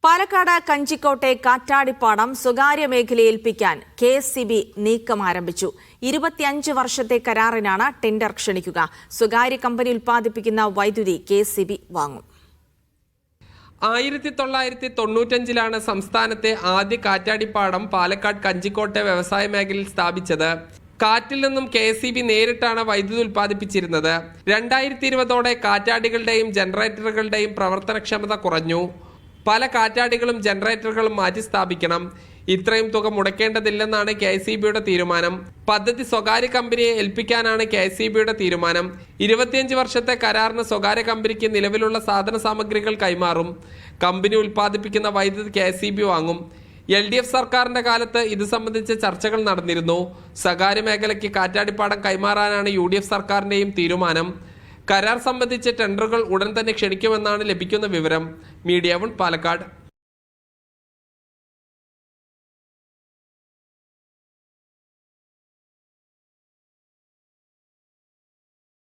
പാലക്കാട് കഞ്ചിക്കോട്ടെ കാറ്റാടിപ്പാടം സ്വകാര്യ മേഖലയെ ഏൽപ്പിക്കാൻ KSEB നീക്കം ആരംഭിച്ചു. 25 വർഷത്തെ കരാറിനാണ് ടെൻഡർ ക്ഷണിക്കുക. സ്വകാര്യ കമ്പനി ഉൽപ്പാദിപ്പിക്കുന്ന വൈദ്യുതി KSEB വാങ്ങും. 1995-ലാണ് സംസ്ഥാനത്തെ ആദ്യ കാറ്റാടിപ്പാടം പാലക്കാട് കഞ്ചിക്കോട്ടെ വ്യവസായ മേഖലയിൽ സ്ഥാപിച്ചത്. കാറ്റിൽ നിന്നും KSEB നേരിട്ടാണ് വൈദ്യുതി ഉൽപ്പാദിപ്പിച്ചിരുന്നത്. 2020ഓടെ കാറ്റാടികളുടെയും ജനറേറ്ററുകളുടെയും പ്രവർത്തനക്ഷമത കുറഞ്ഞു. പല കാറ്റാടികളും ജനറേറ്ററുകളും മാറ്റി സ്ഥാപിക്കണം. ഇത്രയും തുക മുടക്കേണ്ടതില്ലെന്നാണ് KSEBയുടെ തീരുമാനം. പദ്ധതി സ്വകാര്യ കമ്പനിയെ ഏൽപ്പിക്കാനാണ് KSEBയുടെ തീരുമാനം. 25 വർഷത്തെ കരാറിന് സ്വകാര്യ കമ്പനിക്ക് നിലവിലുള്ള സാധന സാമഗ്രികൾ കൈമാറും. കമ്പനി ഉൽപ്പാദിപ്പിക്കുന്ന വൈദ്യുതി KSEB വാങ്ങും. LDF സർക്കാരിന്റെ കാലത്ത് ഇത് സംബന്ധിച്ച ചർച്ചകൾ നടന്നിരുന്നു. സ്വകാര്യ മേഖലയ്ക്ക് കാറ്റാടിപ്പാടം കൈമാറാനാണ് UDF സർക്കാരിന്റെയും തീരുമാനം. കരാർ സംബന്ധിച്ച് ടെൻഡറുകൾ ഉടൻ തന്നെ ക്ഷണിക്കുമെന്നാണ് ലഭിക്കുന്ന വിവരം. മീഡിയ 1 പാലക്കാട്.